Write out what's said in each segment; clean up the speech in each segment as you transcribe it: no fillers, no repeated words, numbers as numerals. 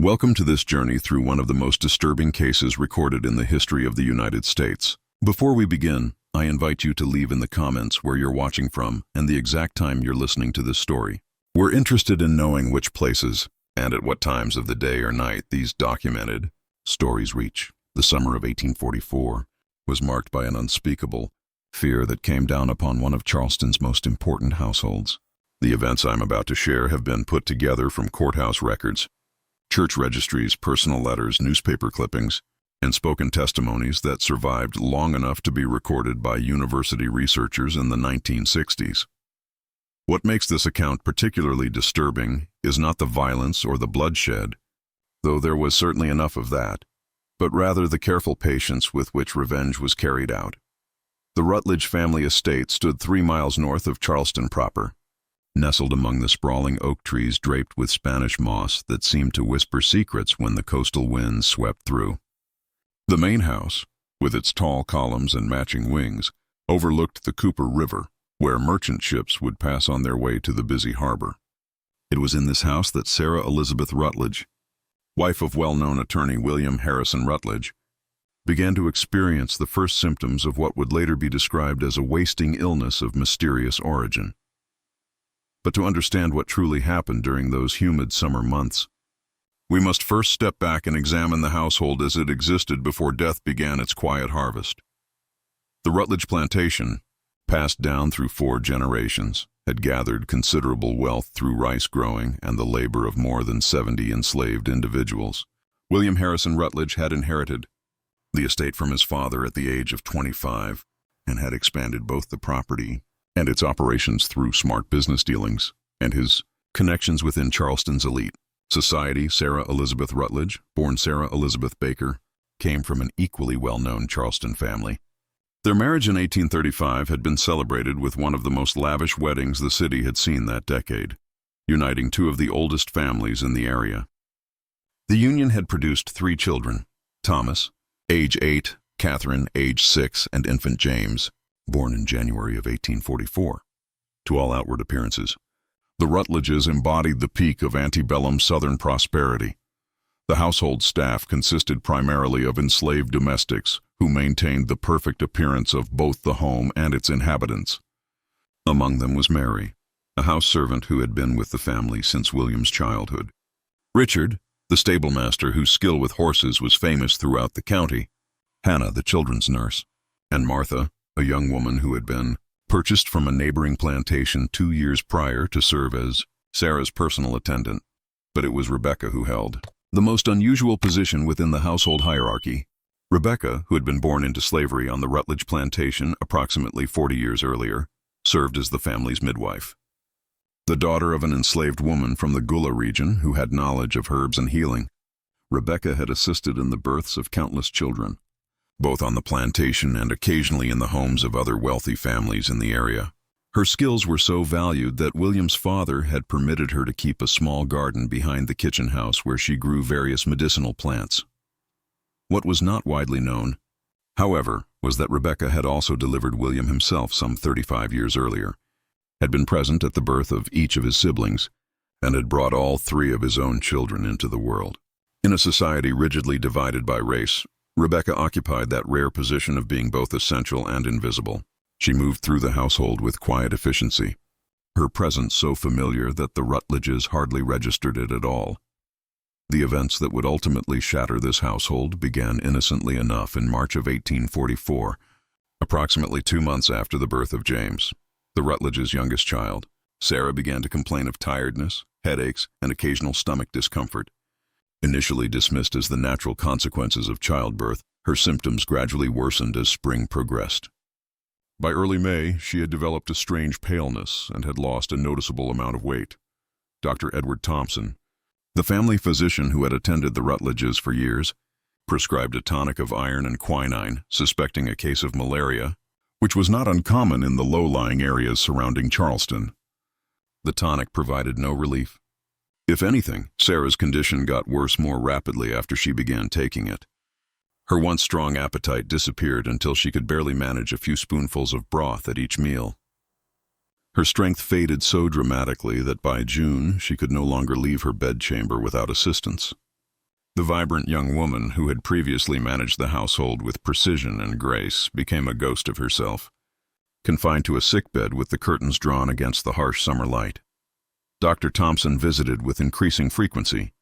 Welcome to this journey through one of the most disturbing cases recorded in the history of the United States. Before we begin, I invite you to leave in the comments where you're watching from and the exact time you're listening to this story. We're interested in knowing which places and at what times of the day or night these documented stories reach. The summer of 1844 was marked by an unspeakable fear that came down upon one of Charleston's most important households. The events I'm about to share have been put together from courthouse records, church registries, personal letters, newspaper clippings, and spoken testimonies that survived long enough to be recorded by university researchers in the 1960s. What makes this account particularly disturbing is not the violence or the bloodshed, though there was certainly enough of that, but rather the careful patience with which revenge was carried out. The Rutledge family estate stood 3 miles north of Charleston proper, nestled among the sprawling oak trees draped with Spanish moss that seemed to whisper secrets when the coastal winds swept through. The main house, with its tall columns and matching wings, overlooked the Cooper River, where merchant ships would pass on their way to the busy harbor. It was in this house that Sarah Elizabeth Rutledge, wife of well-known attorney William Harrison Rutledge, began to experience the first symptoms of what would later be described as a wasting illness of mysterious origin. But to understand what truly happened during those humid summer months, we must first step back and examine the household as it existed before death began its quiet harvest. The Rutledge plantation, passed down through 4 generations, had gathered considerable wealth through rice growing and the labor of more than 70 enslaved individuals. William Harrison Rutledge had inherited the estate from his father at the age of 25 and had expanded both the property and its operations through smart business dealings and his connections within Charleston's elite society. Sarah Elizabeth Rutledge, born Sarah Elizabeth Baker, came from an equally well-known Charleston family. Their marriage in 1835 had been celebrated with one of the most lavish weddings the city had seen that decade, uniting 2 of the oldest families in the area. The union had produced 3 children: Thomas, age 8, Catherine, age 6, and infant James, born in January of 1844. To all outward appearances, the Rutledges embodied the peak of antebellum Southern prosperity. The household staff consisted primarily of enslaved domestics who maintained the perfect appearance of both the home and its inhabitants. Among them was Mary, a house servant who had been with the family since William's childhood; Richard, the stablemaster whose skill with horses was famous throughout the county; Hannah, the children's nurse; and Martha, a young woman who had been purchased from a neighboring plantation 2 years prior to serve as Sarah's personal attendant. But it was Rebecca who held the most unusual position within the household hierarchy. Rebecca, who had been born into slavery on the Rutledge plantation approximately 40 years earlier, served as the family's midwife. The daughter of an enslaved woman from the Gula region who had knowledge of herbs and healing, Rebecca had assisted in the births of countless children, both on the plantation and occasionally in the homes of other wealthy families in the area. Her skills were so valued that William's father had permitted her to keep a small garden behind the kitchen house where she grew various medicinal plants. What was not widely known, however, was that Rebecca had also delivered William himself some 35 years earlier, had been present at the birth of each of his siblings, and had brought all 3 of his own children into the world. In a society rigidly divided by race, Rebecca occupied that rare position of being both essential and invisible. She moved through the household with quiet efficiency, her presence so familiar that the Rutledges hardly registered it at all. The events that would ultimately shatter this household began innocently enough in March of 1844, approximately 2 months after the birth of James, the Rutledges' youngest child. Sarah began to complain of tiredness, headaches, and occasional stomach discomfort. Initially dismissed as the natural consequences of childbirth, her symptoms gradually worsened as spring progressed. By early May, she had developed a strange paleness and had lost a noticeable amount of weight. Dr. Edward Thompson, the family physician who had attended the Rutledges for years, prescribed a tonic of iron and quinine, suspecting a case of malaria, which was not uncommon in the low-lying areas surrounding Charleston. The tonic provided no relief. If anything, Sarah's condition got worse more rapidly after she began taking it. Her once strong appetite disappeared until she could barely manage a few spoonfuls of broth at each meal. Her strength faded so dramatically that by June she could no longer leave her bedchamber without assistance. The vibrant young woman who had previously managed the household with precision and grace became a ghost of herself, confined to a sickbed with the curtains drawn against the harsh summer light. Dr. Thompson visited with increasing frequency.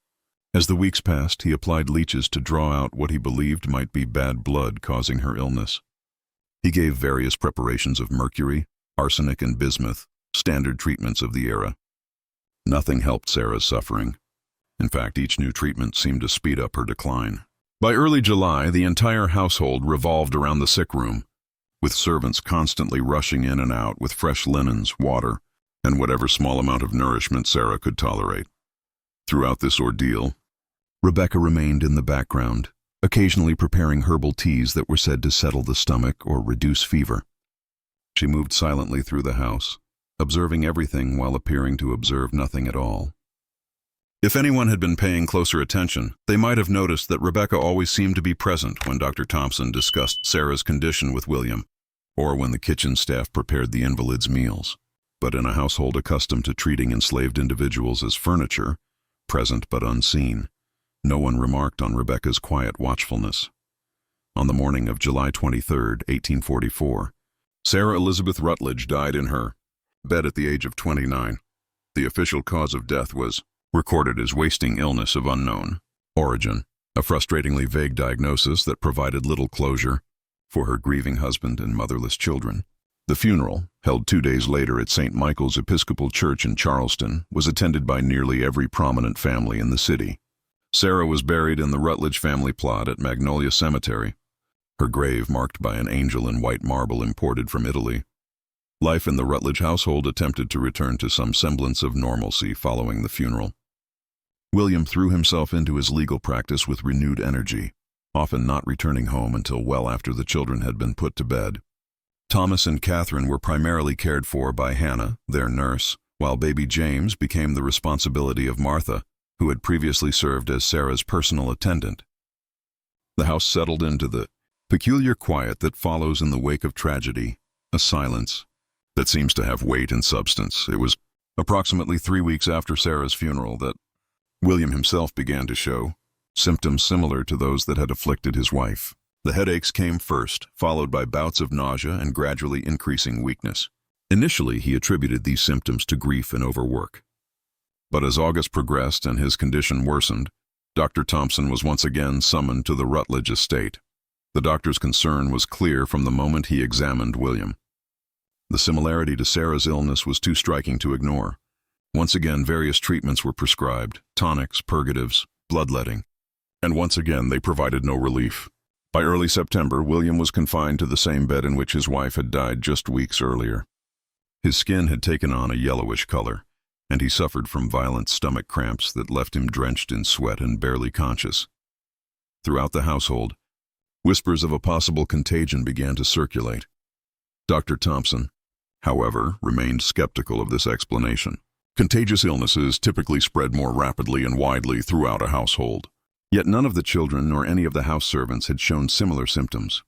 As the weeks passed, he applied leeches to draw out what he believed might be bad blood causing her illness. He gave various preparations of mercury, arsenic, and bismuth, standard treatments of the era. Nothing helped Sarah's suffering. In fact, each new treatment seemed to speed up her decline. By early July, the entire household revolved around the sick room, with servants constantly rushing in and out with fresh linens, water, and whatever small amount of nourishment Sarah could tolerate. Throughout this ordeal, Rebecca remained in the background, occasionally preparing herbal teas that were said to settle the stomach or reduce fever. She moved silently through the house, observing everything while appearing to observe nothing at all. If anyone had been paying closer attention, they might have noticed that Rebecca always seemed to be present when Dr. Thompson discussed Sarah's condition with William, or when the kitchen staff prepared the invalid's meals. But in a household accustomed to treating enslaved individuals as furniture, present but unseen, no one remarked on Rebecca's quiet watchfulness. On the morning of July 23, 1844, Sarah Elizabeth Rutledge died in her bed at the age of 29. The official cause of death was recorded as wasting illness of unknown origin, a frustratingly vague diagnosis that provided little closure for her grieving husband and motherless children. The funeral, held 2 days later at St. Michael's Episcopal Church in Charleston, was attended by nearly every prominent family in the city. Sarah was buried in the Rutledge family plot at Magnolia Cemetery, her grave marked by an angel in white marble imported from Italy. Life in the Rutledge household attempted to return to some semblance of normalcy following the funeral. William threw himself into his legal practice with renewed energy, often not returning home until well after the children had been put to bed. Thomas and Catherine were primarily cared for by Hannah, their nurse, while baby James became the responsibility of Martha, who had previously served as Sarah's personal attendant. The house settled into the peculiar quiet that follows in the wake of tragedy, a silence that seems to have weight and substance. It was approximately 3 weeks after Sarah's funeral that William himself began to show symptoms similar to those that had afflicted his wife. The headaches came first, followed by bouts of nausea and gradually increasing weakness. Initially, he attributed these symptoms to grief and overwork. But as August progressed and his condition worsened, Dr. Thompson was once again summoned to the Rutledge estate. The doctor's concern was clear from the moment he examined William. The similarity to Sarah's illness was too striking to ignore. Once again, various treatments were prescribed, tonics, purgatives, bloodletting, and once again they provided no relief. By early September, William was confined to the same bed in which his wife had died just weeks earlier. His skin had taken on a yellowish color, and he suffered from violent stomach cramps that left him drenched in sweat and barely conscious. Throughout the household, whispers of a possible contagion began to circulate. Dr. Thompson, however, remained skeptical of this explanation. Contagious illnesses typically spread more rapidly and widely throughout a household. Yet none of the children nor any of the house servants had shown similar symptoms.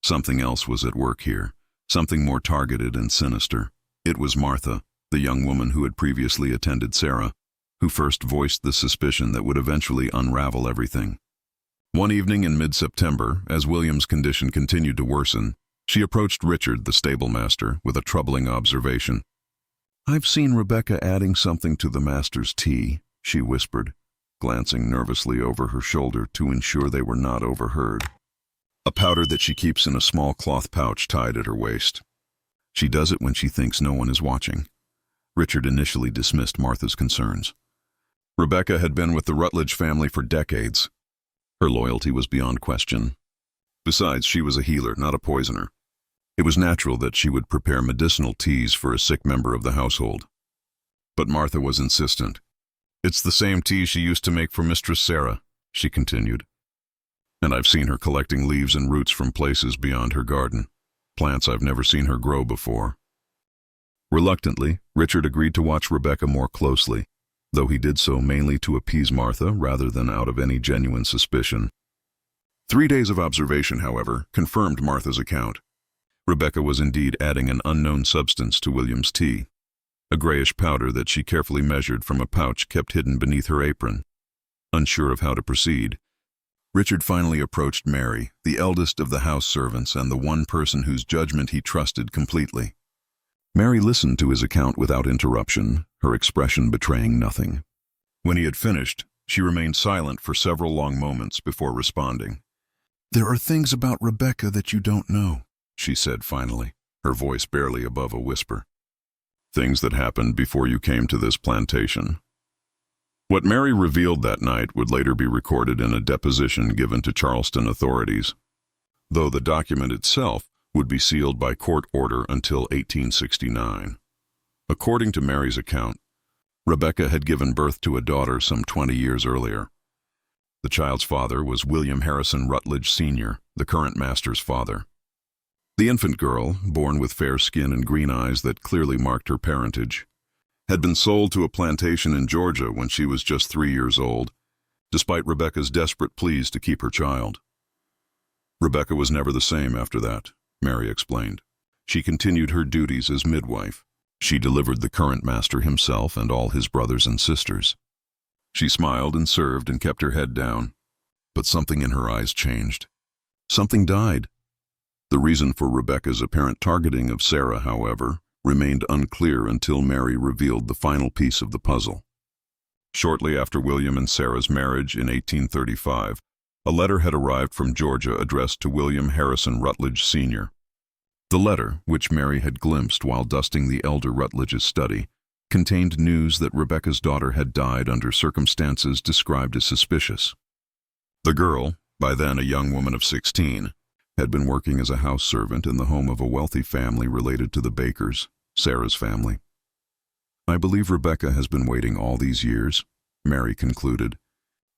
Something else was at work here, something more targeted and sinister. It was Martha, the young woman who had previously attended Sarah, who first voiced the suspicion that would eventually unravel everything. One evening in mid-September, as William's condition continued to worsen, she approached Richard, the stable master, with a troubling observation. "I've seen Rebecca adding something to the master's tea," she whispered, glancing nervously over her shoulder to ensure they were not overheard. "A powder that she keeps in a small cloth pouch tied at her waist. She does it when she thinks no one is watching." Richard initially dismissed Martha's concerns. Rebecca had been with the Rutledge family for decades. Her loyalty was beyond question. Besides, she was a healer, not a poisoner. It was natural that she would prepare medicinal teas for a sick member of the household. But Martha was insistent. "It's the same tea she used to make for Mistress Sarah," she continued. "And I've seen her collecting leaves and roots from places beyond her garden, plants I've never seen her grow before." Reluctantly, Richard agreed to watch Rebecca more closely, though he did so mainly to appease Martha rather than out of any genuine suspicion. 3 days of observation, however, confirmed Martha's account. Rebecca was indeed adding an unknown substance to William's tea, a grayish powder that she carefully measured from a pouch kept hidden beneath her apron. Unsure of how to proceed, Richard finally approached Mary, the eldest of the house servants and the one person whose judgment he trusted completely. Mary listened to his account without interruption, her expression betraying nothing. When he had finished, she remained silent for several long moments before responding. "There are things about Rebecca that you don't know," she said finally, her voice barely above a whisper. "Things that happened before you came to this plantation." What Mary revealed that night would later be recorded in a deposition given to Charleston authorities, though the document itself would be sealed by court order until 1869. According to Mary's account, Rebecca had given birth to a daughter some 20 years earlier. The child's father was William Harrison Rutledge Sr., the current master's father. The infant girl, born with fair skin and green eyes that clearly marked her parentage, had been sold to a plantation in Georgia when she was just 3 years old, despite Rebecca's desperate pleas to keep her child. Rebecca was never the same after that, Mary explained. She continued her duties as midwife. She delivered the current master himself and all his brothers and sisters. She smiled and served and kept her head down, but something in her eyes changed. Something died. The reason for Rebecca's apparent targeting of Sarah, however, remained unclear until Mary revealed the final piece of the puzzle. Shortly after William and Sarah's marriage in 1835, a letter had arrived from Georgia addressed to William Harrison Rutledge Sr. The letter, which Mary had glimpsed while dusting the elder Rutledge's study, contained news that Rebecca's daughter had died under circumstances described as suspicious. The girl, by then a young woman of 16, had been working as a house servant in the home of a wealthy family related to the Bakers, Sarah's family. "I believe Rebecca has been waiting all these years," Mary concluded,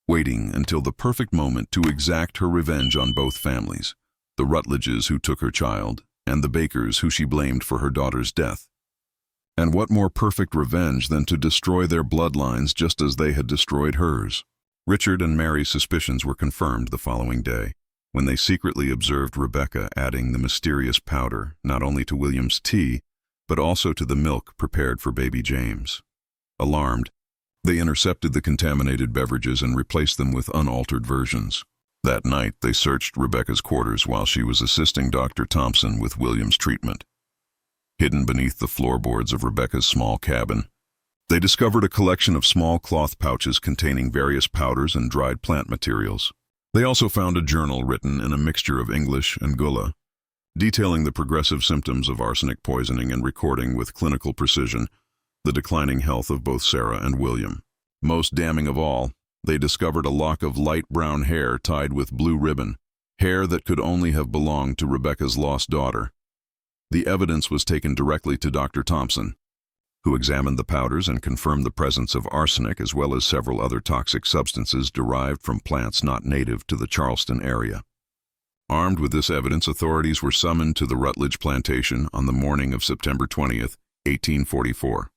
"waiting until the perfect moment to exact her revenge on both families, the Rutledges who took her child, and the Bakers who she blamed for her daughter's death. And what more perfect revenge than to destroy their bloodlines just as they had destroyed hers?" Richard and Mary's suspicions were confirmed the following day, when they secretly observed Rebecca adding the mysterious powder not only to William's tea, but also to the milk prepared for baby James. Alarmed, they intercepted the contaminated beverages and replaced them with unaltered versions. That night, they searched Rebecca's quarters while she was assisting Dr. Thompson with William's treatment. Hidden beneath the floorboards of Rebecca's small cabin, they discovered a collection of small cloth pouches containing various powders and dried plant materials. They also found a journal written in a mixture of English and Gullah, detailing the progressive symptoms of arsenic poisoning and recording with clinical precision the declining health of both Sarah and William. Most damning of all, they discovered a lock of light brown hair tied with blue ribbon, hair that could only have belonged to Rebecca's lost daughter. The evidence was taken directly to Dr. Thompson, who examined the powders and confirmed the presence of arsenic as well as several other toxic substances derived from plants not native to the Charleston area. Armed with this evidence, authorities were summoned to the Rutledge plantation on the morning of September 20th, 1844.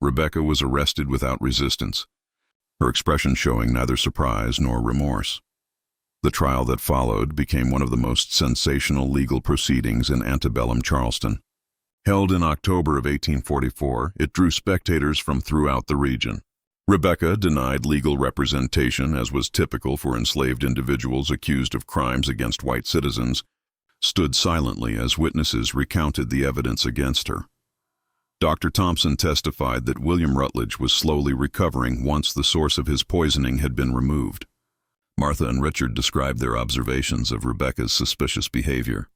Rebecca was arrested without resistance, her expression showing neither surprise nor remorse. The trial that followed became one of the most sensational legal proceedings in antebellum Charleston. Held in October of 1844, it drew spectators from throughout the region. Rebecca, denied legal representation as was typical for enslaved individuals accused of crimes against white citizens, stood silently as witnesses recounted the evidence against her. Dr. Thompson testified that William Rutledge was slowly recovering once the source of his poisoning had been removed. Martha and Richard described their observations of Rebecca's suspicious behavior.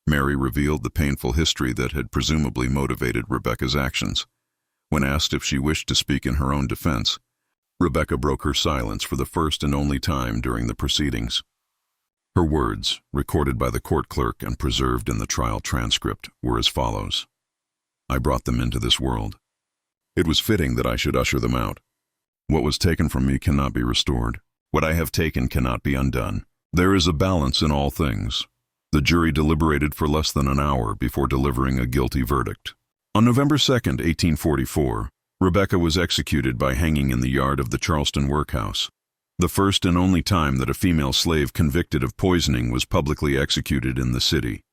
Mary revealed the painful history that had presumably motivated Rebecca's actions. When asked if she wished to speak in her own defense, Rebecca broke her silence for the first and only time during the proceedings. Her words, recorded by the court clerk and preserved in the trial transcript, were as follows. "I brought them into this world. It was fitting that I should usher them out. What was taken from me cannot be restored. What I have taken cannot be undone. There is a balance in all things. The jury deliberated for less than an hour before delivering a guilty verdict. On November 2nd, 1844, Rebecca was executed by hanging in the yard of the Charleston workhouse, the first and only time that a female slave convicted of poisoning was publicly executed in the city.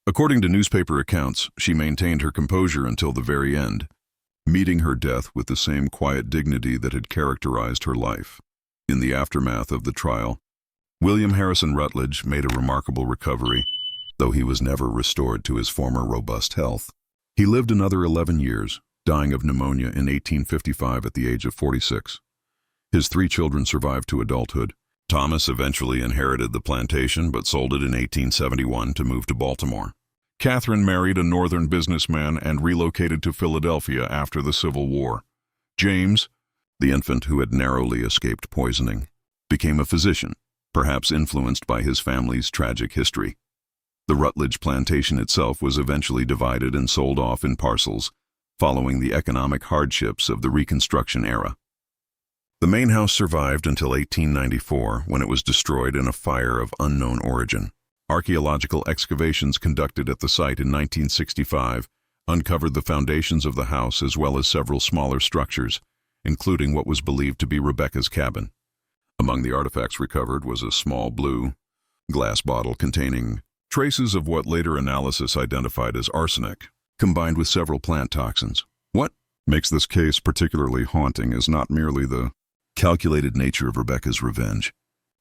According to newspaper accounts, she maintained her composure until the very end, meeting her death with the same quiet dignity that had characterized her life. In the aftermath of the trial, William Harrison Rutledge made a remarkable recovery, though he was never restored to his former robust health. He lived another 11 years, dying of pneumonia in 1855 at the age of 46. His 3 children survived to adulthood. Thomas eventually inherited the plantation but sold it in 1871 to move to Baltimore. Catherine married a northern businessman and relocated to Philadelphia after the Civil War. James, the infant who had narrowly escaped poisoning, became a physician, perhaps influenced by his family's tragic history. The Rutledge plantation itself was eventually divided and sold off in parcels, following the economic hardships of the Reconstruction era. The main house survived until 1894, when it was destroyed in a fire of unknown origin. Archaeological excavations conducted at the site in 1965 uncovered the foundations of the house as well as several smaller structures, including what was believed to be Rebecca's cabin. Among the artifacts recovered was a small blue glass bottle containing traces of what later analysis identified as arsenic, combined with several plant toxins. What makes this case particularly haunting is not merely the calculated nature of Rebecca's revenge,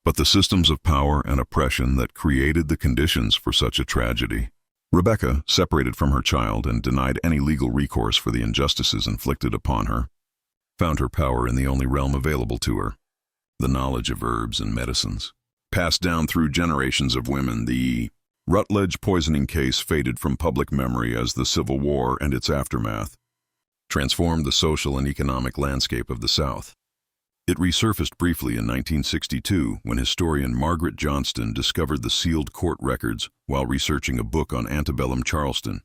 but the systems of power and oppression that created the conditions for such a tragedy. Rebecca, separated from her child and denied any legal recourse for the injustices inflicted upon her, found her power in the only realm available to her, the knowledge of herbs and medicines. Passed down through generations of women, the Rutledge poisoning case faded from public memory as the Civil War and its aftermath transformed the social and economic landscape of the South. It resurfaced briefly in 1962 when historian Margaret Johnston discovered the sealed court records while researching a book on antebellum Charleston.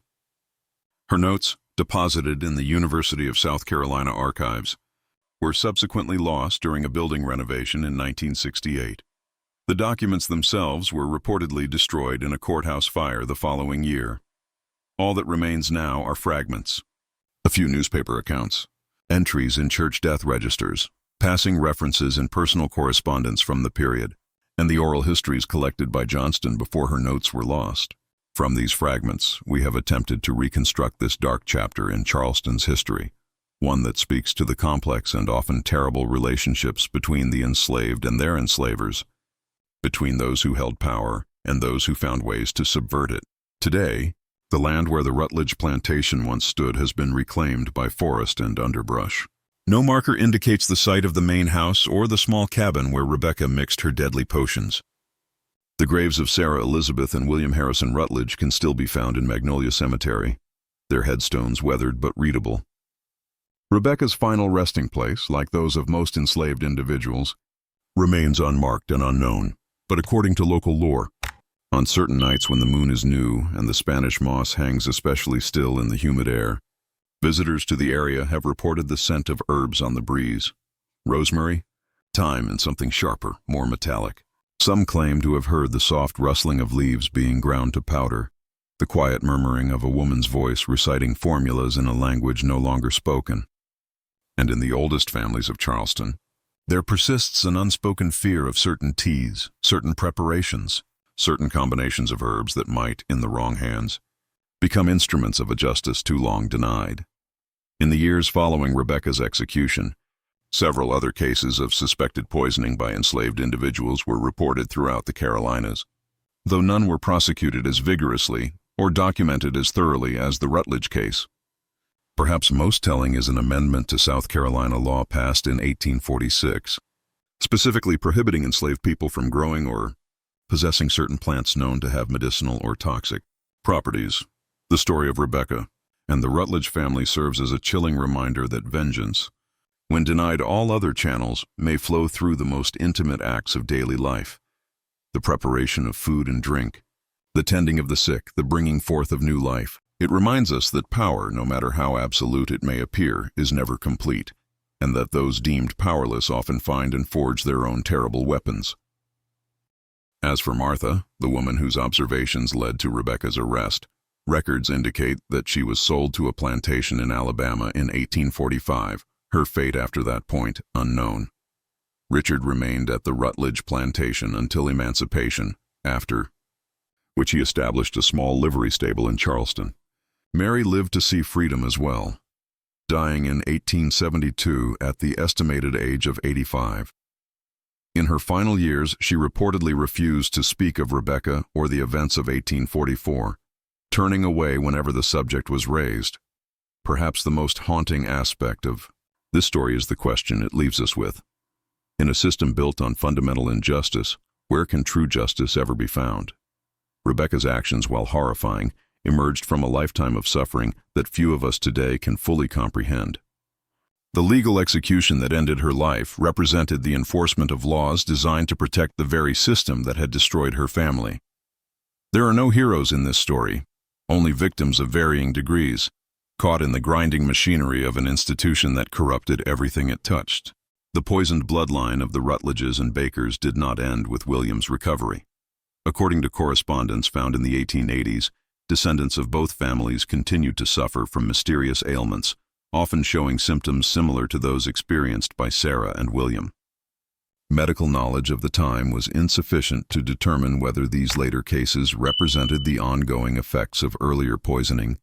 Her notes, deposited in the University of South Carolina archives, were subsequently lost during a building renovation in 1968. The documents themselves were reportedly destroyed in a courthouse fire the following year. All that remains now are fragments, a few newspaper accounts, entries in church death registers, passing references in personal correspondence from the period, and the oral histories collected by Johnston before her notes were lost. From these fragments, we have attempted to reconstruct this dark chapter in Charleston's history, one that speaks to the complex and often terrible relationships between the enslaved and their enslavers, between those who held power and those who found ways to subvert it. Today, the land where the Rutledge plantation once stood has been reclaimed by forest and underbrush. No marker indicates the site of the main house or the small cabin where Rebecca mixed her deadly potions. The graves of Sarah Elizabeth and William Harrison Rutledge can still be found in Magnolia Cemetery, their headstones weathered but readable. Rebecca's final resting place, like those of most enslaved individuals, remains unmarked and unknown, but according to local lore, on certain nights when the moon is new and the Spanish moss hangs especially still in the humid air, visitors to the area have reported the scent of herbs on the breeze: rosemary, thyme, and something sharper, more metallic. Some claim to have heard the soft rustling of leaves being ground to powder, the quiet murmuring of a woman's voice reciting formulas in a language no longer spoken. And in the oldest families of Charleston, there persists an unspoken fear of certain teas, certain preparations, certain combinations of herbs that might, in the wrong hands, become instruments of a justice too long denied. In the years following Rebecca's execution, several other cases of suspected poisoning by enslaved individuals were reported throughout the Carolinas, though none were prosecuted as vigorously or documented as thoroughly as the Rutledge case. Perhaps most telling is an amendment to South Carolina law passed in 1846, specifically prohibiting enslaved people from growing or possessing certain plants known to have medicinal or toxic properties. The story of Rebecca and the Rutledge family serves as a chilling reminder that vengeance, when denied all other channels, may flow through the most intimate acts of daily life: the preparation of food and drink, the tending of the sick, the bringing forth of new life. It reminds us that power, no matter how absolute it may appear, is never complete, and that those deemed powerless often find and forge their own terrible weapons. As for Martha, the woman whose observations led to Rebecca's arrest, records indicate that she was sold to a plantation in Alabama in 1845, her fate after that point unknown. Richard remained at the Rutledge plantation until emancipation, after which he established a small livery stable in Charleston. Mary lived to see freedom as well, dying in 1872 at the estimated age of 85. In her final years, she reportedly refused to speak of Rebecca or the events of 1844, turning away whenever the subject was raised. Perhaps the most haunting aspect of this story is the question it leaves us with. In a system built on fundamental injustice, where can true justice ever be found? Rebecca's actions, while horrifying, emerged from a lifetime of suffering that few of us today can fully comprehend. The legal execution that ended her life represented the enforcement of laws designed to protect the very system that had destroyed her family. There are no heroes in this story, only victims of varying degrees, caught in the grinding machinery of an institution that corrupted everything it touched. The poisoned bloodline of the Rutledges and Bakers did not end with William's recovery. According to correspondence found in the 1880s, descendants of both families continued to suffer from mysterious ailments, often showing symptoms similar to those experienced by Sarah and William. Medical knowledge of the time was insufficient to determine whether these later cases represented the ongoing effects of earlier poisoning,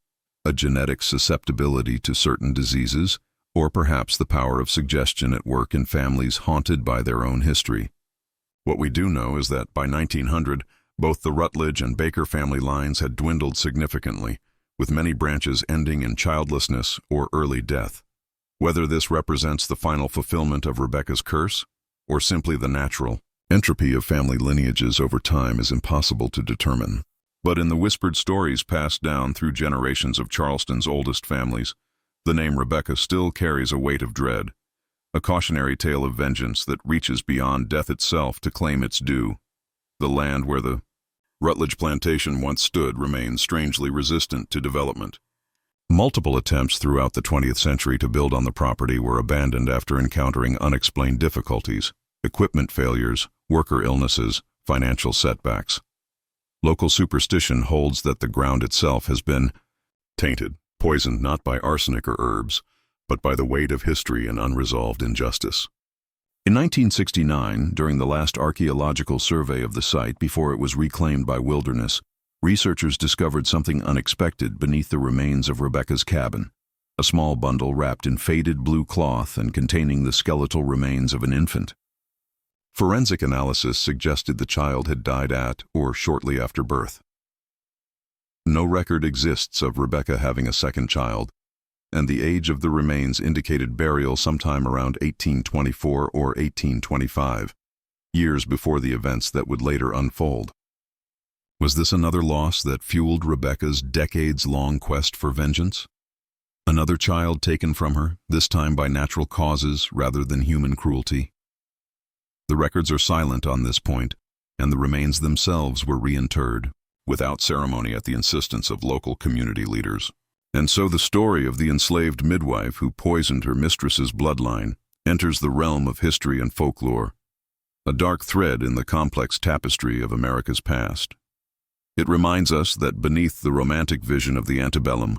a genetic susceptibility to certain diseases, or perhaps the power of suggestion at work in families haunted by their own history. What we do know is that by 1900, both the Rutledge and Baker family lines had dwindled significantly, with many branches ending in childlessness or early death. Whether this represents the final fulfillment of Rebecca's curse, or simply the natural entropy of family lineages over time, is impossible to determine. But in the whispered stories passed down through generations of Charleston's oldest families, the name Rebecca still carries a weight of dread, a cautionary tale of vengeance that reaches beyond death itself to claim its due. The land where the Rutledge plantation once stood remains strangely resistant to development. Multiple attempts throughout the 20th century to build on the property were abandoned after encountering unexplained difficulties, equipment failures, worker illnesses, financial setbacks. Local superstition holds that the ground itself has been tainted, poisoned not by arsenic or herbs, but by the weight of history and unresolved injustice. In 1969, during the last archaeological survey of the site before it was reclaimed by wilderness, researchers discovered something unexpected beneath the remains of Rebecca's cabin, a small bundle wrapped in faded blue cloth and containing the skeletal remains of an infant. Forensic analysis suggested the child had died at or shortly after birth. No record exists of Rebecca having a second child, and the age of the remains indicated burial sometime around 1824 or 1825, years before the events that would later unfold. Was this another loss that fueled Rebecca's decades-long quest for vengeance? Another child taken from her, this time by natural causes rather than human cruelty? The records are silent on this point, and the remains themselves were reinterred, without ceremony at the insistence of local community leaders. And so the story of the enslaved midwife who poisoned her mistress's bloodline enters the realm of history and folklore, a dark thread in the complex tapestry of America's past. It reminds us that beneath the romantic vision of the antebellum,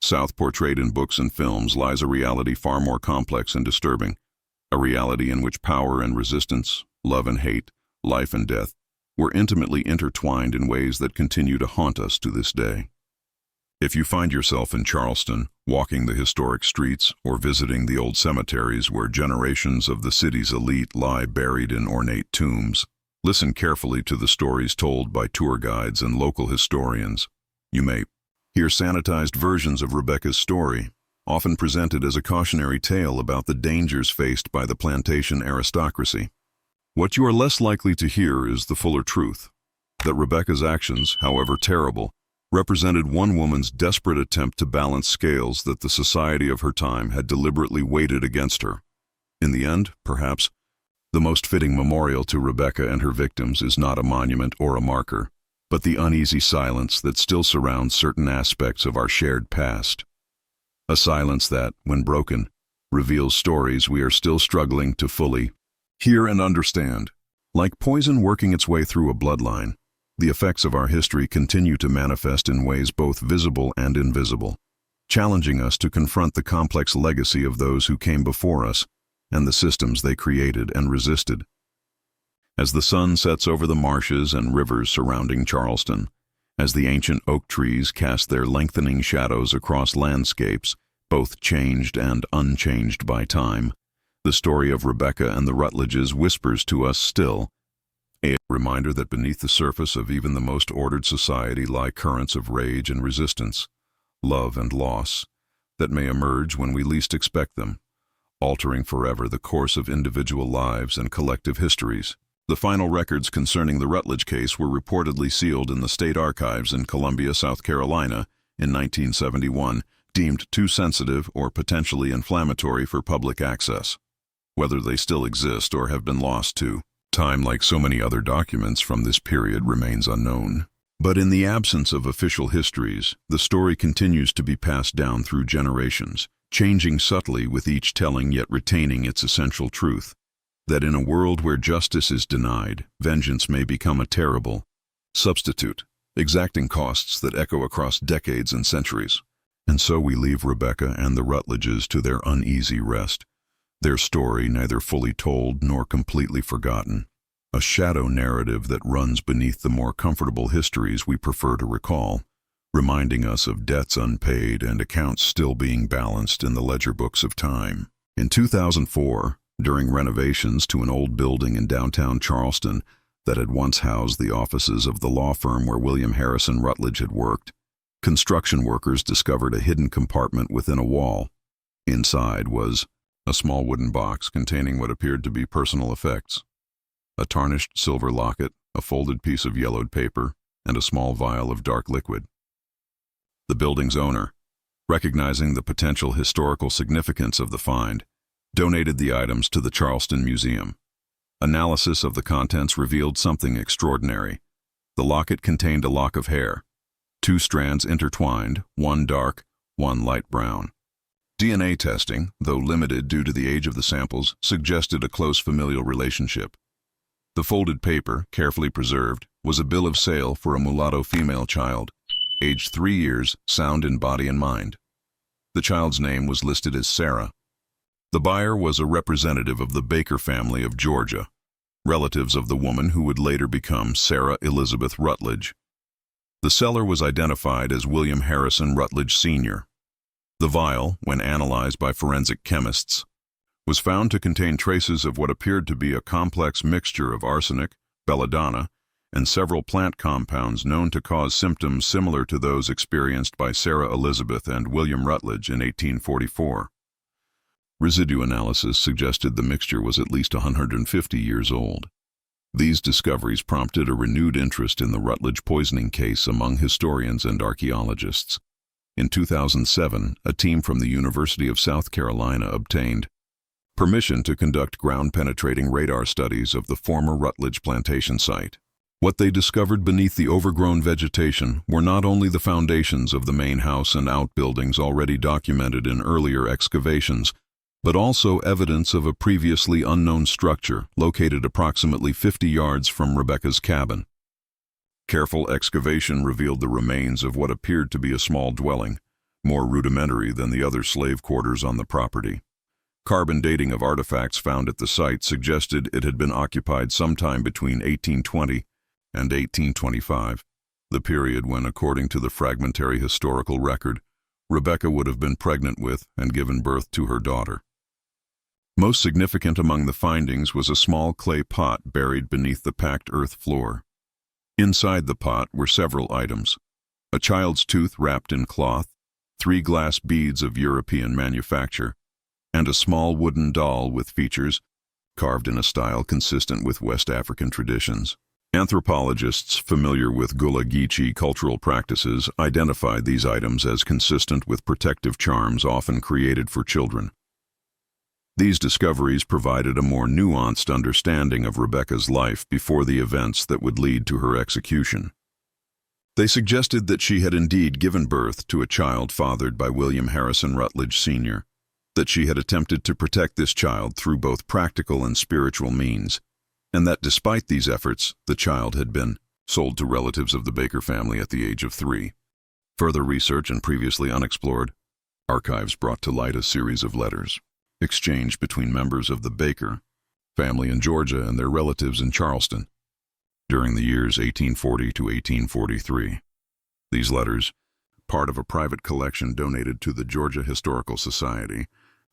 South portrayed in books and films, lies a reality far more complex and disturbing, a reality in which power and resistance, love and hate, life and death, were intimately intertwined in ways that continue to haunt us to this day. If you find yourself in Charleston, walking the historic streets or visiting the old cemeteries where generations of the city's elite lie buried in ornate tombs, listen carefully to the stories told by tour guides and local historians. You may hear sanitized versions of Rebecca's story, often presented as a cautionary tale about the dangers faced by the plantation aristocracy. What you are less likely to hear is the fuller truth, that Rebecca's actions, however terrible, represented one woman's desperate attempt to balance scales that the society of her time had deliberately weighted against her. In the end, perhaps, the most fitting memorial to Rebecca and her victims is not a monument or a marker, but the uneasy silence that still surrounds certain aspects of our shared past. A silence that, when broken, reveals stories we are still struggling to fully hear and understand. Like poison working its way through a bloodline, the effects of our history continue to manifest in ways both visible and invisible, challenging us to confront the complex legacy of those who came before us and the systems they created and resisted. As the sun sets over the marshes and rivers surrounding Charleston, as the ancient oak trees cast their lengthening shadows across landscapes, both changed and unchanged by time, The story of Rebecca and the Rutledges whispers to us still, a reminder that beneath the surface of even the most ordered society lie currents of rage and resistance, love and loss, that may emerge when we least expect them, altering forever the course of individual lives and collective histories. The final records concerning the Rutledge case were reportedly sealed in the state archives in Columbia, South Carolina, in 1971, deemed too sensitive or potentially inflammatory for public access. Whether they still exist or have been lost to time, like so many other documents from this period, remains unknown. But in the absence of official histories, the story continues to be passed down through generations, changing subtly with each telling yet retaining its essential truth, that in a world where justice is denied, vengeance may become a terrible substitute, exacting costs that echo across decades and centuries. And so we leave Rebecca and the Rutledges to their uneasy rest, their story neither fully told nor completely forgotten, a shadow narrative that runs beneath the more comfortable histories we prefer to recall, reminding us of debts unpaid and accounts still being balanced in the ledger books of time. In 2004, during renovations to an old building in downtown Charleston that had once housed the offices of the law firm where William Harrison Rutledge had worked, construction workers discovered a hidden compartment within a wall. Inside was a small wooden box containing what appeared to be personal effects: a tarnished silver locket, a folded piece of yellowed paper, and a small vial of dark liquid. The building's owner, recognizing the potential historical significance of the find, donated the items to the Charleston Museum. Analysis of the contents revealed something extraordinary. The locket contained a lock of hair, 2 strands intertwined, one dark, one light brown. DNA testing, though limited due to the age of the samples, suggested a close familial relationship. The folded paper, carefully preserved, was a bill of sale for a mulatto female child, aged 3 years, sound in body and mind. The child's name was listed as Sarah. The buyer was a representative of the Baker family of Georgia, relatives of the woman who would later become Sarah Elizabeth Rutledge. The seller was identified as William Harrison Rutledge Sr. The vial, when analyzed by forensic chemists, was found to contain traces of what appeared to be a complex mixture of arsenic, belladonna, and several plant compounds known to cause symptoms similar to those experienced by Sarah Elizabeth and William Rutledge in 1844. Residue analysis suggested the mixture was at least 150 years old. These discoveries prompted a renewed interest in the Rutledge poisoning case among historians and archaeologists. In 2007, a team from the University of South Carolina obtained permission to conduct ground-penetrating radar studies of the former Rutledge plantation site. What they discovered beneath the overgrown vegetation were not only the foundations of the main house and outbuildings already documented in earlier excavations, but also evidence of a previously unknown structure located approximately 50 yards from Rebecca's cabin. Careful excavation revealed the remains of what appeared to be a small dwelling, more rudimentary than the other slave quarters on the property. Carbon dating of artifacts found at the site suggested it had been occupied sometime between 1820 and 1825, the period when, according to the fragmentary historical record, Rebecca would have been pregnant with and given birth to her daughter. Most significant among the findings was a small clay pot buried beneath the packed earth floor. Inside the pot were several items: a child's tooth wrapped in cloth, 3 glass beads of European manufacture, and a small wooden doll with features carved in a style consistent with West African traditions. Anthropologists familiar with Gullah Geechee cultural practices identified these items as consistent with protective charms often created for children. These discoveries provided a more nuanced understanding of Rebecca's life before the events that would lead to her execution. They suggested that she had indeed given birth to a child fathered by William Harrison Rutledge Sr., that she had attempted to protect this child through both practical and spiritual means, and that despite these efforts, the child had been sold to relatives of the Baker family at the age of 3. Further research and previously unexplored archives brought to light a series of letters exchanged between members of the Baker family in Georgia and their relatives in Charleston during the years 1840 to 1843. These letters, part of a private collection donated to the Georgia Historical Society,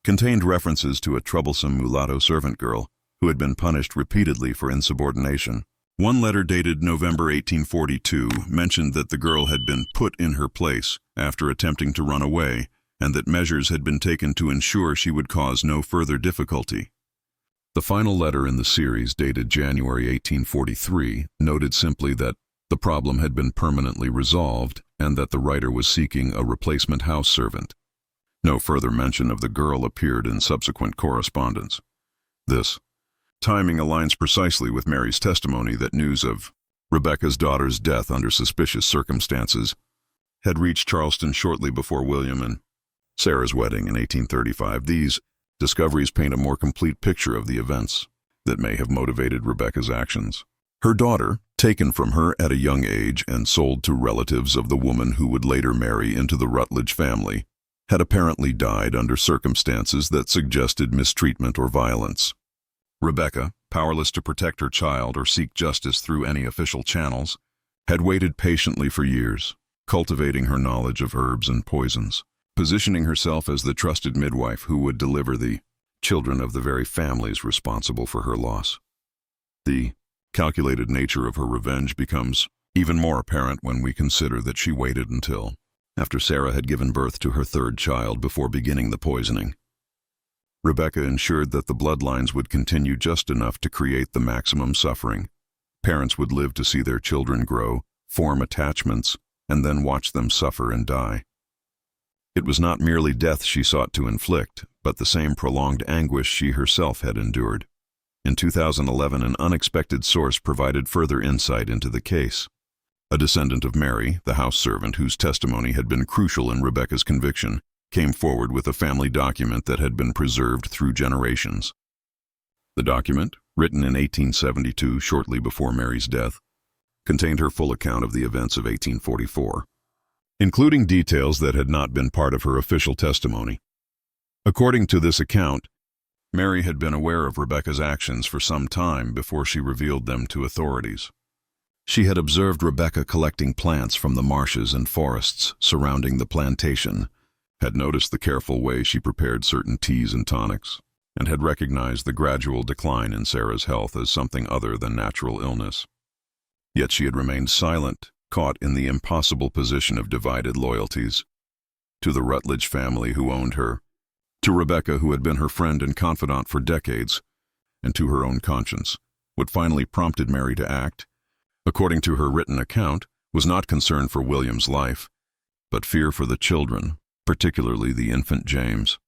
contained references to a troublesome mulatto servant girl who had been punished repeatedly for insubordination. One letter dated November 1842 mentioned that the girl had been put in her place after attempting to run away, and that measures had been taken to ensure she would cause no further difficulty. The final letter in the series, dated January 1843, noted simply that the problem had been permanently resolved and that the writer was seeking a replacement house servant. No further mention of the girl appeared in subsequent correspondence. This timing aligns precisely with Mary's testimony that news of Rebecca's daughter's death under suspicious circumstances had reached Charleston shortly before William and Sarah's wedding in 1835. These discoveries paint a more complete picture of the events that may have motivated Rebecca's actions. Her daughter, taken from her at a young age and sold to relatives of the woman who would later marry into the Rutledge family, had apparently died under circumstances that suggested mistreatment or violence. Rebecca, powerless to protect her child or seek justice through any official channels, had waited patiently for years, cultivating her knowledge of herbs and poisons, positioning herself as the trusted midwife who would deliver the children of the very families responsible for her loss. The calculated nature of her revenge becomes even more apparent when we consider that she waited until after Sarah had given birth to her third child before beginning the poisoning. Rebecca ensured that the bloodlines would continue just enough to create the maximum suffering. Parents would live to see their children grow, form attachments, and then watch them suffer and die. It was not merely death she sought to inflict, but the same prolonged anguish she herself had endured. In 2011, an unexpected source provided further insight into the case. A descendant of Mary, the house servant whose testimony had been crucial in Rebecca's conviction, came forward with a family document that had been preserved through generations. The document, written in 1872, shortly before Mary's death, contained her full account of the events of 1844, including details that had not been part of her official testimony. According to this account, Mary had been aware of Rebecca's actions for some time before she revealed them to authorities. She had observed Rebecca collecting plants from the marshes and forests surrounding the plantation, had noticed the careful way she prepared certain teas and tonics, and had recognized the gradual decline in Sarah's health as something other than natural illness. Yet she had remained silent, caught in the impossible position of divided loyalties. To the Rutledge family who owned her, to Rebecca who had been her friend and confidant for decades, and to her own conscience, what finally prompted Mary to act, according to her written account, was not concern for William's life, but fear for the children, particularly the infant James.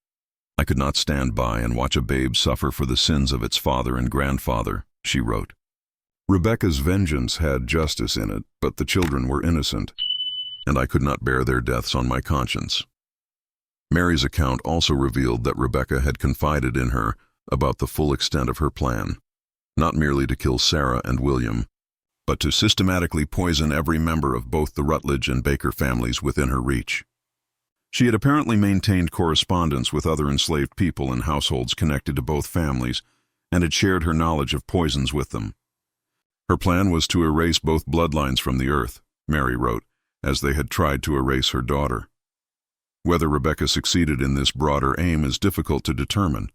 "I could not stand by and watch a babe suffer for the sins of its father and grandfather," she wrote. Rebecca's vengeance had justice in it, but the children were innocent, and I could not bear their deaths on my conscience. Mary's account also revealed that Rebecca had confided in her about the full extent of her plan, not merely to kill Sarah and William, but to systematically poison every member of both the Rutledge and Baker families within her reach. She had apparently maintained correspondence with other enslaved people in households connected to both families, and had shared her knowledge of poisons with them. Her plan was to erase both bloodlines from the earth, Mary wrote, as they had tried to erase her daughter. Whether Rebecca succeeded in this broader aim is difficult to determine.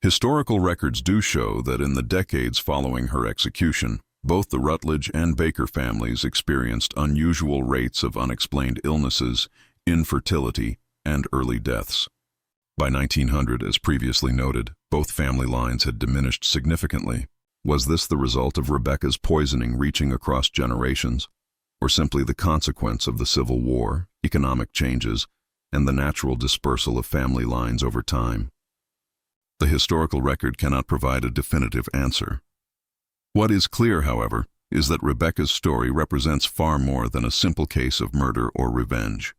Historical records do show that in the decades following her execution, both the Rutledge and Baker families experienced unusual rates of unexplained illnesses, infertility, and early deaths. By 1900, as previously noted, both family lines had diminished significantly. Was this the result of Rebecca's poisoning reaching across generations, or simply the consequence of the Civil War, economic changes, and the natural dispersal of family lines over time? The historical record cannot provide a definitive answer. What is clear, however, is that Rebecca's story represents far more than a simple case of murder or revenge.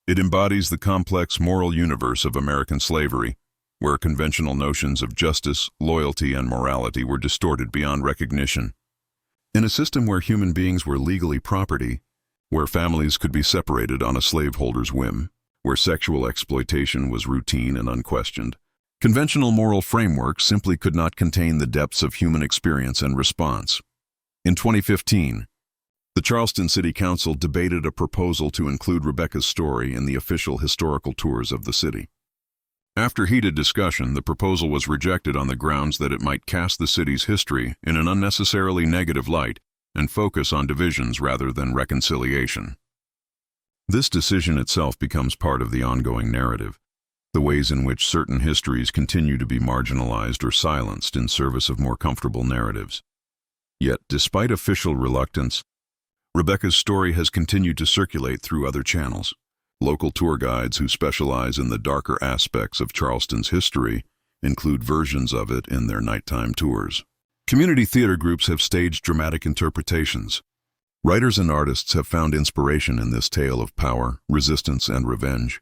It embodies the complex moral universe of American slavery, where conventional notions of justice, loyalty, and morality were distorted beyond recognition. In a system where human beings were legally property, where families could be separated on a slaveholder's whim, where sexual exploitation was routine and unquestioned, conventional moral frameworks simply could not contain the depths of human experience and response. In 2015, the Charleston City Council debated a proposal to include Rebecca's story in the official historical tours of the city. After heated discussion, the proposal was rejected on the grounds that it might cast the city's history in an unnecessarily negative light and focus on divisions rather than reconciliation. This decision itself becomes part of the ongoing narrative, the ways in which certain histories continue to be marginalized or silenced in service of more comfortable narratives. Yet, despite official reluctance, Rebecca's story has continued to circulate through other channels. Local tour guides who specialize in the darker aspects of Charleston's history include versions of it in their nighttime tours. Community theater groups have staged dramatic interpretations. Writers and artists have found inspiration in this tale of power, resistance, and revenge.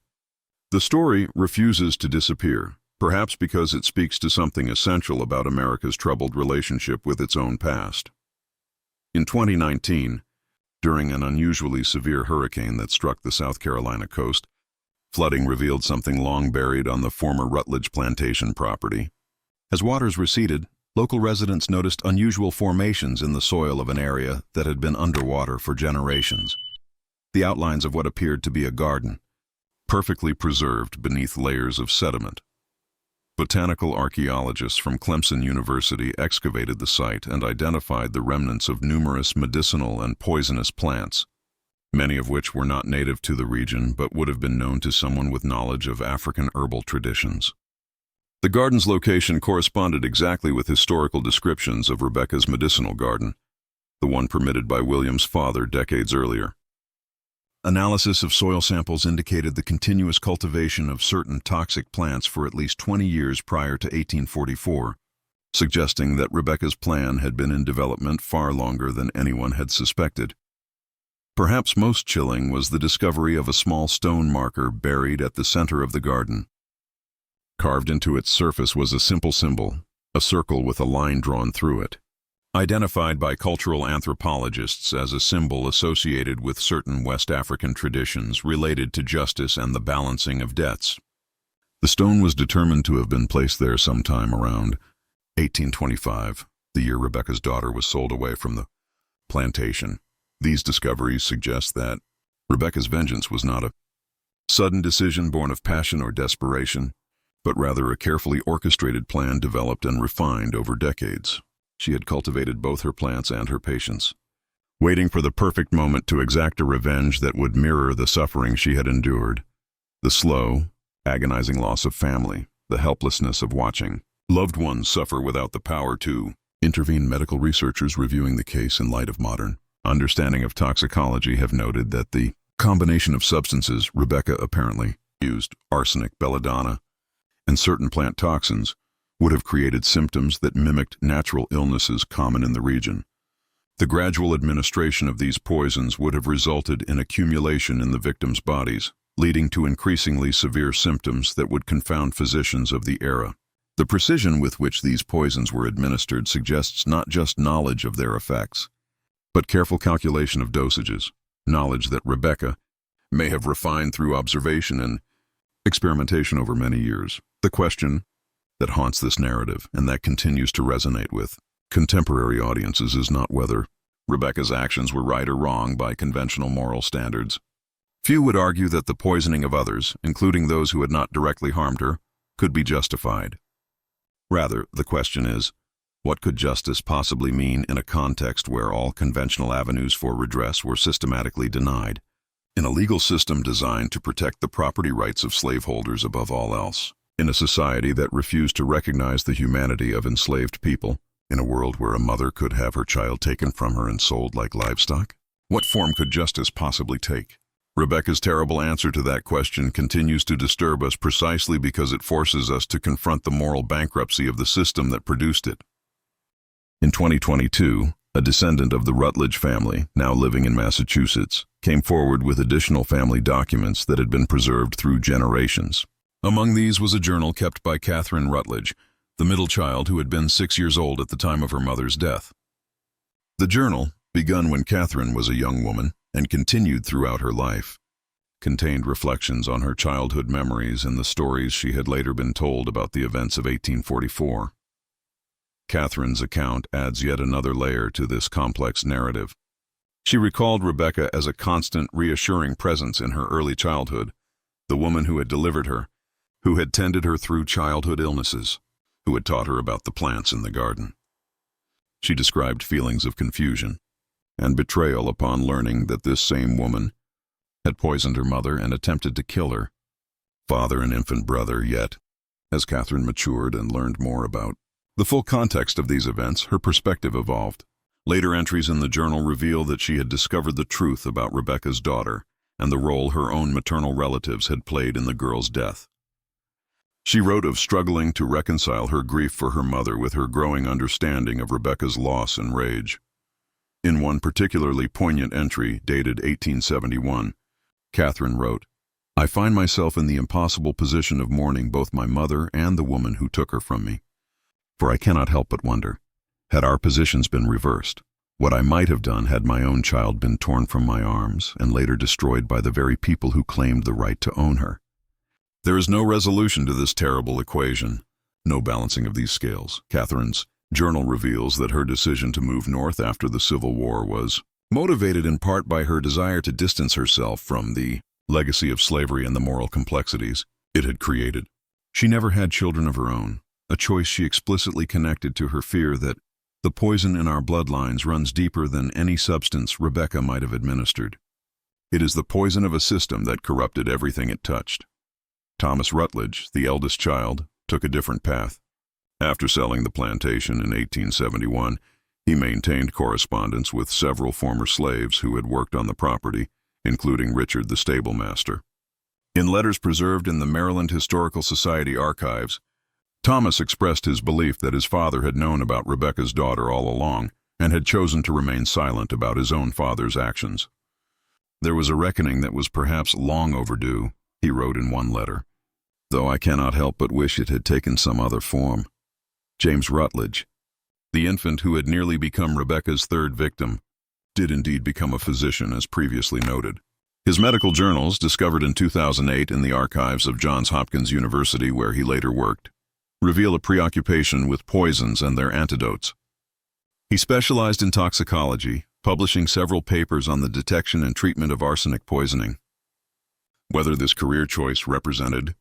The story refuses to disappear, perhaps because it speaks to something essential about America's troubled relationship with its own past. In 2019, during an unusually severe hurricane that struck the South Carolina coast, flooding revealed something long buried on the former Rutledge plantation property. As waters receded, local residents noticed unusual formations in the soil of an area that had been underwater for generations. The outlines of what appeared to be a garden, perfectly preserved beneath layers of sediment. Botanical archaeologists from Clemson University excavated the site and identified the remnants of numerous medicinal and poisonous plants, many of which were not native to the region but would have been known to someone with knowledge of African herbal traditions. The garden's location corresponded exactly with historical descriptions of Rebecca's medicinal garden, the one permitted by William's father decades earlier. Analysis of soil samples indicated the continuous cultivation of certain toxic plants for at least 20 years prior to 1844, suggesting that Rebecca's plan had been in development far longer than anyone had suspected. Perhaps most chilling was the discovery of a small stone marker buried at the center of the garden. Carved into its surface was a simple symbol, a circle with a line drawn through it, identified by cultural anthropologists as a symbol associated with certain West African traditions related to justice and the balancing of debts. The stone was determined to have been placed there sometime around 1825, the year Rebecca's daughter was sold away from the plantation. These discoveries suggest that Rebecca's vengeance was not a sudden decision born of passion or desperation, but rather a carefully orchestrated plan developed and refined over decades. She had cultivated both her plants and her patience, waiting for the perfect moment to exact a revenge that would mirror the suffering she had endured, the slow, agonizing loss of family, the helplessness of watching loved ones suffer without the power to intervene. Medical researchers reviewing the case in light of modern understanding of toxicology have noted that the combination of substances Rebecca apparently used, arsenic, belladonna, and certain plant toxins, would have created symptoms that mimicked natural illnesses common in the region. The gradual administration of these poisons would have resulted in accumulation in the victims' bodies, leading to increasingly severe symptoms that would confound physicians of the era. The precision with which these poisons were administered suggests not just knowledge of their effects, but careful calculation of dosages, knowledge that Rebecca may have refined through observation and experimentation over many years. The question that haunts this narrative and that continues to resonate with contemporary audiences is not whether Rebecca's actions were right or wrong by conventional moral standards. Few would argue that the poisoning of others, including those who had not directly harmed her, could be justified. Rather, the question is, what could justice possibly mean in a context where all conventional avenues for redress were systematically denied, in a legal system designed to protect the property rights of slaveholders above all else? In a society that refused to recognize the humanity of enslaved people, in a world where a mother could have her child taken from her and sold like livestock? What form could justice possibly take? Rebecca's terrible answer to that question continues to disturb us precisely because it forces us to confront the moral bankruptcy of the system that produced it. In 2022, a descendant of the Rutledge family, now living in Massachusetts, came forward with additional family documents that had been preserved through generations. Among these was a journal kept by Catherine Rutledge, the middle child who had been 6 years old at the time of her mother's death. The journal, begun when Catherine was a young woman and continued throughout her life, contained reflections on her childhood memories and the stories she had later been told about the events of 1844. Catherine's account adds yet another layer to this complex narrative. She recalled Rebecca as a constant, reassuring presence in her early childhood, the woman who had delivered her, who had tended her through childhood illnesses, who had taught her about the plants in the garden. She described feelings of confusion and betrayal upon learning that this same woman had poisoned her mother and attempted to kill her father and infant brother. Yet, as Catherine matured and learned more about the full context of these events, her perspective evolved. Later entries in the journal reveal that she had discovered the truth about Rebecca's daughter and the role her own maternal relatives had played in the girl's death. She wrote of struggling to reconcile her grief for her mother with her growing understanding of Rebecca's loss and rage. In one particularly poignant entry, dated 1871, Catherine wrote, "I find myself in the impossible position of mourning both my mother and the woman who took her from me. For I cannot help but wonder, had our positions been reversed, what I might have done had my own child been torn from my arms and later destroyed by the very people who claimed the right to own her." There is no resolution to this terrible equation, no balancing of these scales. Catherine's journal reveals that her decision to move north after the Civil War was motivated in part by her desire to distance herself from the legacy of slavery and the moral complexities it had created. She never had children of her own, a choice she explicitly connected to her fear that the poison in our bloodlines runs deeper than any substance Rebecca might have administered. It is the poison of a system that corrupted everything it touched. Thomas Rutledge, the eldest child, took a different path. After selling the plantation in 1871, he maintained correspondence with several former slaves who had worked on the property, including Richard the stablemaster. In letters preserved in the Maryland Historical Society archives, Thomas expressed his belief that his father had known about Rebecca's daughter all along and had chosen to remain silent about his own father's actions. "There was a reckoning that was perhaps long overdue," he wrote in one letter, "though I cannot help but wish it had taken some other form." James Rutledge, the infant who had nearly become Rebecca's third victim, did indeed become a physician, as previously noted. His medical journals, discovered in 2008 in the archives of Johns Hopkins University, where he later worked, reveal a preoccupation with poisons and their antidotes. He specialized in toxicology, publishing several papers on the detection and treatment of arsenic poisoning. Whether this career choice represented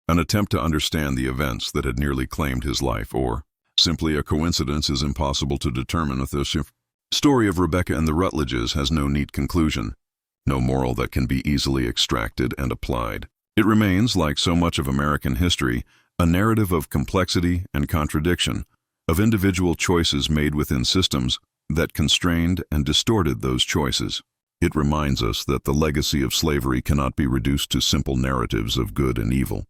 an attempt to understand the events that had nearly claimed his life, or simply a coincidence, is impossible to determine. The story of Rebecca and the Rutledges has no neat conclusion, no moral that can be easily extracted and applied. It remains, like so much of American history, a narrative of complexity and contradiction, of individual choices made within systems that constrained and distorted those choices. It reminds us that the legacy of slavery cannot be reduced to simple narratives of good and evil,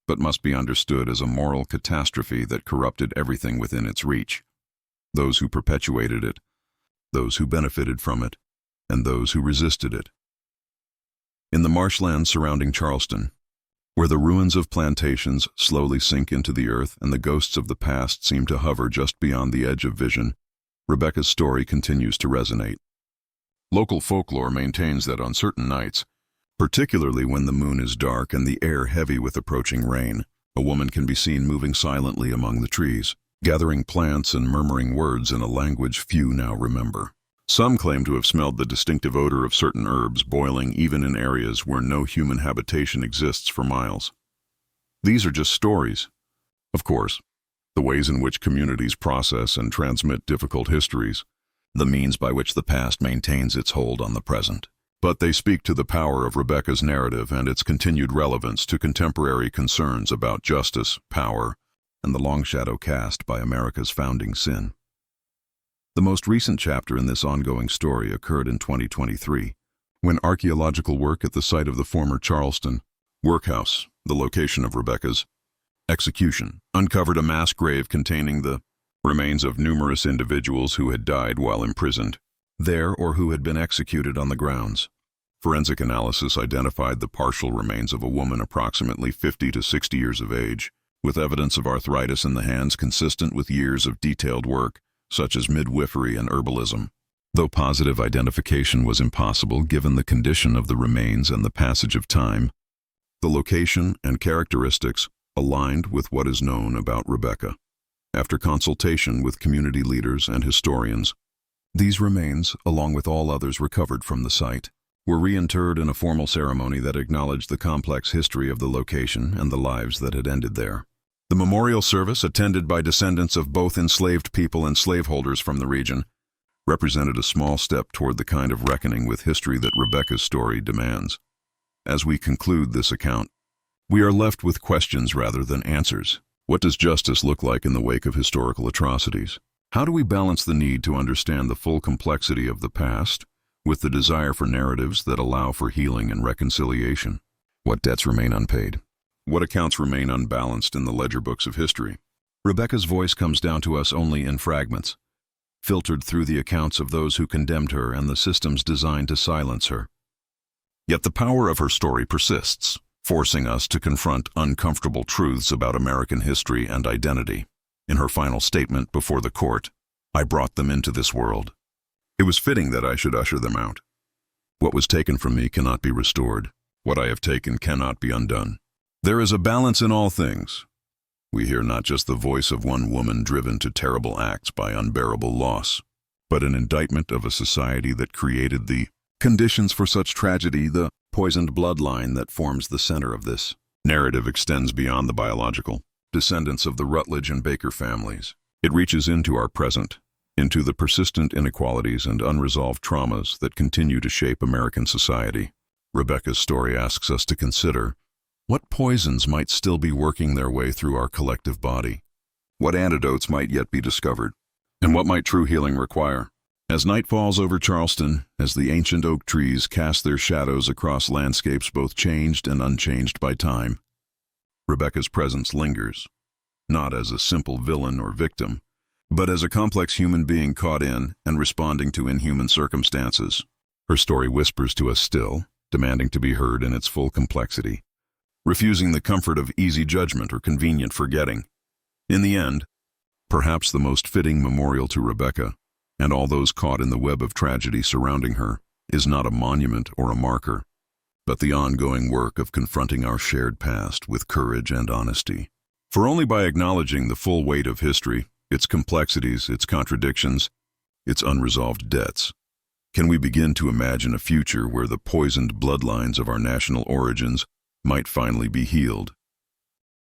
but must be understood as a moral catastrophe that corrupted everything within its reach: those who perpetuated it, those who benefited from it, and those who resisted it. In the marshlands surrounding Charleston, where the ruins of plantations slowly sink into the earth and the ghosts of the past seem to hover just beyond the edge of vision, Rebecca's story continues to resonate. Local folklore maintains that on certain nights, particularly when the moon is dark and the air heavy with approaching rain, a woman can be seen moving silently among the trees, gathering plants and murmuring words in a language few now remember. Some claim to have smelled the distinctive odor of certain herbs boiling even in areas where no human habitation exists for miles. These are just stories. Of course, the ways in which communities process and transmit difficult histories, the means by which the past maintains its hold on the present. But they speak to the power of Rebecca's narrative and its continued relevance to contemporary concerns about justice, power, and the long shadow cast by America's founding sin. The most recent chapter in this ongoing story occurred in 2023, when archaeological work at the site of the former Charleston workhouse, the location of Rebecca's execution, uncovered a mass grave containing the remains of numerous individuals who had died while imprisoned there or who had been executed on the grounds. Forensic analysis identified the partial remains of a woman approximately 50 to 60 years of age, with evidence of arthritis in the hands consistent with years of detailed work, such as midwifery and herbalism. Though positive identification was impossible given the condition of the remains and the passage of time, the location and characteristics aligned with what is known about Rebecca. After consultation with community leaders and historians, these remains, along with all others recovered from the site, were reinterred in a formal ceremony that acknowledged the complex history of the location and the lives that had ended there. The memorial service, attended by descendants of both enslaved people and slaveholders from the region, represented a small step toward the kind of reckoning with history that Rebecca's story demands. As we conclude this account, we are left with questions rather than answers. What does justice look like in the wake of historical atrocities? How do we balance the need to understand the full complexity of the past with the desire for narratives that allow for healing and reconciliation? What debts remain unpaid? What accounts remain unbalanced in the ledger books of history? Rebecca's voice comes down to us only in fragments, filtered through the accounts of those who condemned her and the systems designed to silence her. Yet the power of her story persists, forcing us to confront uncomfortable truths about American history and identity. In her final statement before the court, "I brought them into this world. It was fitting that I should usher them out. What was taken from me cannot be restored. What I have taken cannot be undone." There is a balance in all things. We hear not just the voice of one woman driven to terrible acts by unbearable loss, but an indictment of a society that created the conditions for such tragedy. The poisoned bloodline that forms the center of this narrative extends beyond the biological descendants of the Rutledge and Baker families. It reaches into our present, into the persistent inequalities and unresolved traumas that continue to shape American society. Rebecca's story asks us to consider what poisons might still be working their way through our collective body, what antidotes might yet be discovered, and what might true healing require. As night falls over Charleston, as the ancient oak trees cast their shadows across landscapes both changed and unchanged by time, Rebecca's presence lingers, not as a simple villain or victim, but as a complex human being caught in and responding to inhuman circumstances. Her story whispers to us still, demanding to be heard in its full complexity, refusing the comfort of easy judgment or convenient forgetting. In the end, perhaps the most fitting memorial to Rebecca, and all those caught in the web of tragedy surrounding her, is not a monument or a marker, but the ongoing work of confronting our shared past with courage and honesty. For only by acknowledging the full weight of history, its complexities, its contradictions, its unresolved debts, can we begin to imagine a future where the poisoned bloodlines of our national origins might finally be healed,